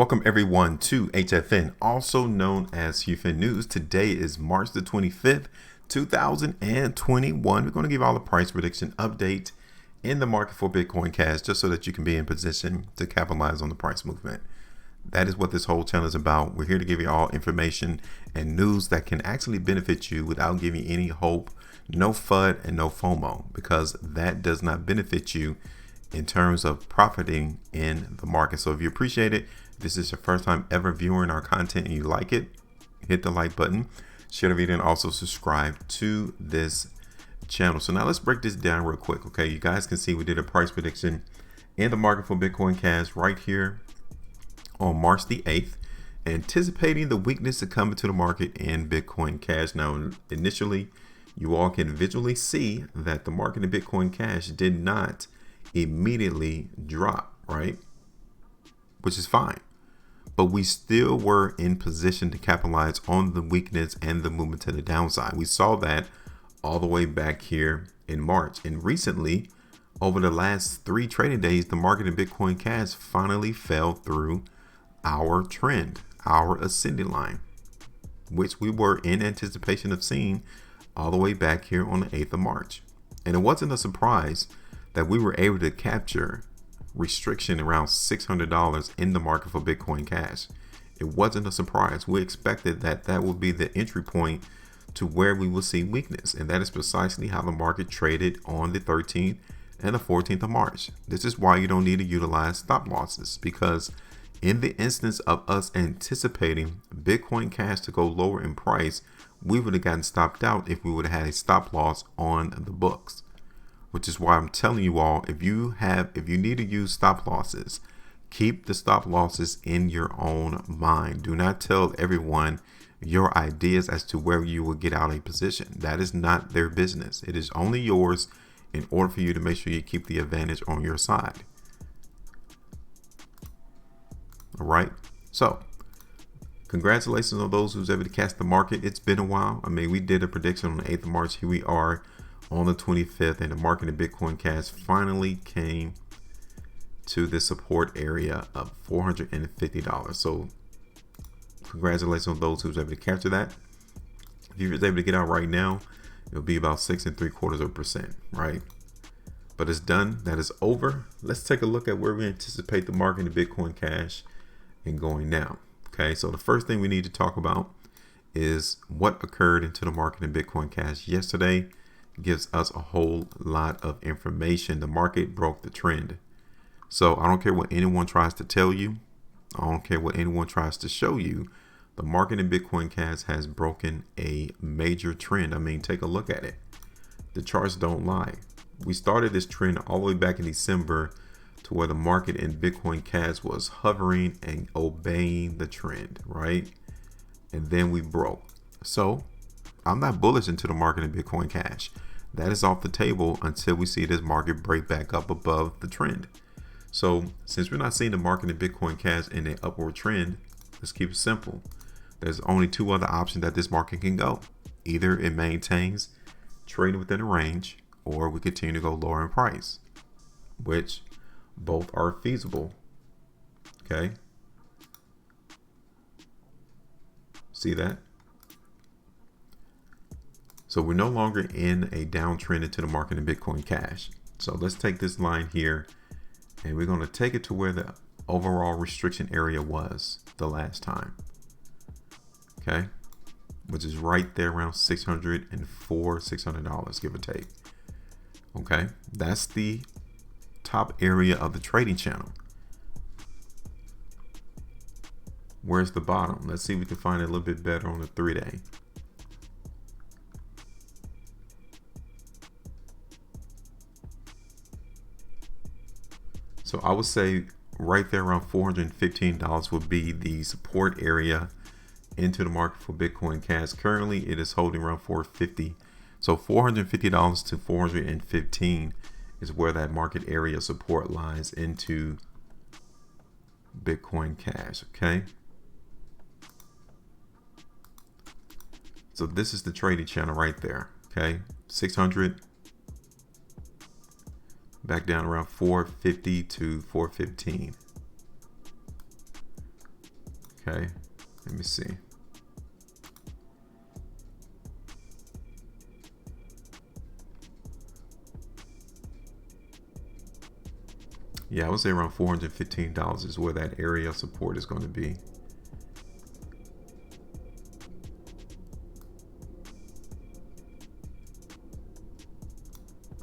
Welcome everyone to HueFin, also known as HueFin News. Today is March the 25th, 2021. We're going to give all the price prediction update in the market for Bitcoin Cash, just so that you can be in position to capitalize on the price movement. That is what this whole channel is about. We're here to give you all information and news that can actually benefit you without giving you any hope, no FUD and no FOMO, because that does not benefit you in terms of profiting in the market. So if you appreciate it, this is your first time ever viewing our content and you like it, hit the like button, share the video, and also subscribe to this channel. So now let's break this down real quick. Okay, you guys can see we did a price prediction in the market for Bitcoin Cash right here on March the 8th, anticipating the weakness to come into the market in Bitcoin Cash. Now, initially, you all can visually see that the market in Bitcoin Cash did not immediately drop, right? Which is fine. But we still were in position to capitalize on the weakness and the movement to the downside. We saw that all the way back here in March. And recently, over the last 3 trading days, the market in Bitcoin Cash finally fell through our trend, our ascending line, which we were in anticipation of seeing all the way back here on the 8th of March. And it wasn't a surprise that we were able to capture restriction around $600 in the market for Bitcoin Cash. It wasn't a surprise. We expected that that would be the entry point to where we will see weakness. And that is precisely how the market traded on the 13th and the 14th of March. This is why you don't need to utilize stop losses, because in the instance of us anticipating Bitcoin Cash to go lower in price, we would have gotten stopped out if we would have had a stop loss on the books. Which is why I'm telling you all, if you need to use stop losses, keep the stop losses in your own mind. Do not tell everyone your ideas as to where you will get out a position. That is not their business. It is only yours in order for you to make sure you keep the advantage on your side. All right. So congratulations on those who's able to catch the market. It's been a while. I mean, we did a prediction on the 8th of March. Here we are on the 25th, and the market in Bitcoin Cash finally came to the support area of $450. So congratulations on those who was able to capture that. If you was able to get out right now, it'll be about 6.75%, right? But it's done. That is over. Let's take a look at where we anticipate the market in Bitcoin Cash and going now. Okay, so the first thing we need to talk about is what occurred into the market in Bitcoin Cash yesterday. Gives us a whole lot of information. The market broke the trend. So I don't care what anyone tries to tell you. I don't care what anyone tries to show you. The market in Bitcoin Cash has broken a major trend. I mean, take a look at it. The charts don't lie. We started this trend all the way back in December to where the market in Bitcoin Cash was hovering and obeying the trend, right? And then we broke. So I'm not bullish into the market in Bitcoin Cash. That is off the table until we see this market break back up above the trend. So since we're not seeing the market in Bitcoin Cash in an upward trend, let's keep it simple. There's only 2 other options that this market can go. Either it maintains trading within a range, or we continue to go lower in price, which both are feasible. Okay. See that? So we're no longer in a downtrend into the market in Bitcoin Cash. So let's take this line here and we're going to take it to where the overall restriction area was the last time. Okay. Which is right there around $600, give or take. Okay. That's the top area of the trading channel. Where's the bottom? Let's see if we can find it a little bit better on the 3-day. So I would say right there around $415 would be the support area into the market for Bitcoin Cash. Currently, it is holding around $450. So $450 to $415 is where that market area support lies into Bitcoin Cash. Okay. So this is the trading channel right there. Okay. 600. Back down around 450 to 415. Okay, let me see. Yeah, I would say around $415 is where that area of support is going to be.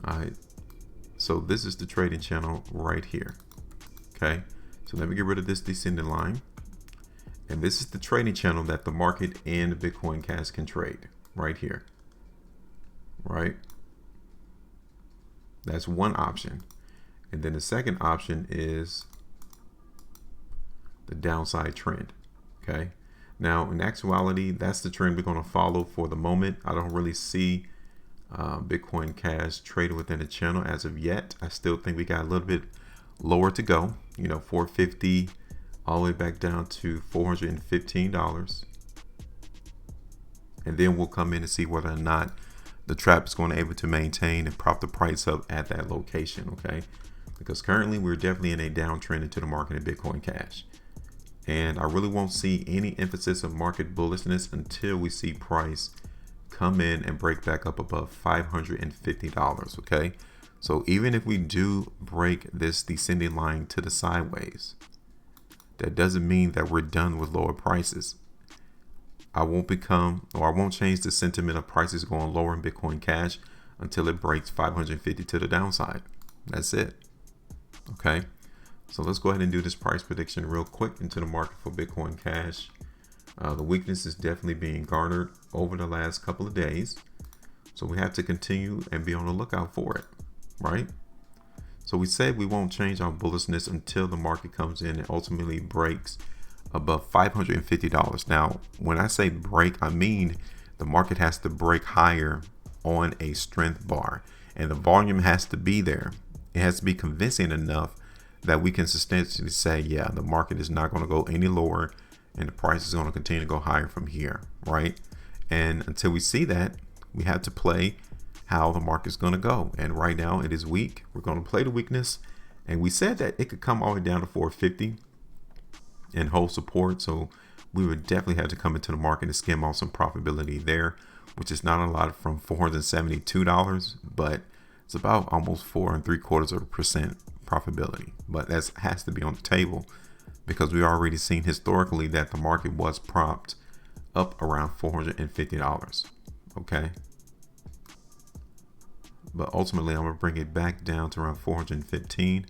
All right, so this is the trading channel right here. Okay, so let me get rid of this descending line. And this is the trading channel that the market and the Bitcoin Cash can trade right here. Right? That's one option. And then the second option is the downside trend. Okay. Now, in actuality, that's the trend we're going to follow for the moment. I don't really see Bitcoin Cash trading within the channel as of yet. I still think we got a little bit lower to go. You know, 450 all the way back down to $415. And then we'll come in and see whether or not the trap is going to be able to maintain and prop the price up at that location. Okay. Because currently we're definitely in a downtrend into the market in Bitcoin Cash. And I really won't see any emphasis of market bullishness until we see price come in and break back up above $550. Okay. So even if we do break this descending line to the sideways, that doesn't mean that we're done with lower prices. I won't change the sentiment of prices going lower in Bitcoin Cash until it breaks 550 to the downside. That's it. Okay. So let's go ahead and do this price prediction real quick into the market for Bitcoin Cash. The weakness is definitely being garnered over the last couple of days. So we have to continue and be on the lookout for it, right? So we said we won't change our bullishness until the market comes in and ultimately breaks above $550. Now, when I say break, I mean the market has to break higher on a strength bar, and the volume has to be there. It has to be convincing enough that we can substantially say, yeah, the market is not going to go any lower and the price is going to continue to go higher from here, right? And until we see that, we have to play how the market's going to go. And right now it is weak. We're going to play the weakness. And we said that it could come all the way down to 450 and hold support. So we would definitely have to come into the market and skim off some profitability there, which is not a lot from $472, but it's about almost 4.75% profitability. But that has to be on the table because we already seen historically that the market was propped up around $450. Okay. But ultimately, I'm going to bring it back down to around 415,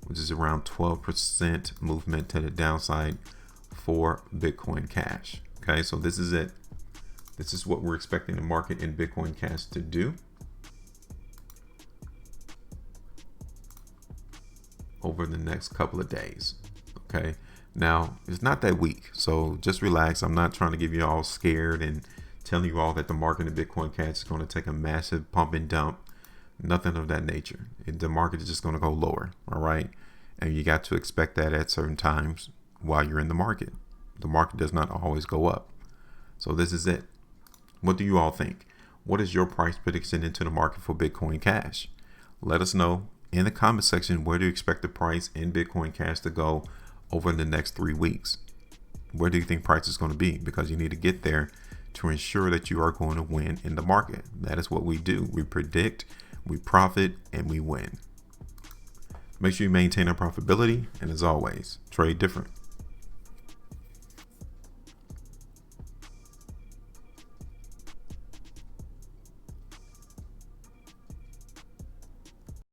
which is around 12% movement to the downside for Bitcoin Cash. Okay, so this is it. This is what we're expecting the market in Bitcoin Cash to do over the next couple of days. Okay, now it's not that weak, so just relax. I'm not trying to give you all scared and telling you all that the market in Bitcoin Cash is going to take a massive pump and dump. Nothing of that nature. The market is just going to go lower. All right. And you got to expect that at certain times while you're in the market. The market does not always go up. So this is it. What do you all think? What is your price prediction into the market for Bitcoin Cash? Let us know in the comment section. Where do you expect the price in Bitcoin Cash to go over the next 3 weeks? Where do you think price is going to be? Because you need to get there to ensure that you are going to win in the market. That is what we do. We predict, we profit, and we win. Make sure you maintain our profitability. And as always, trade different.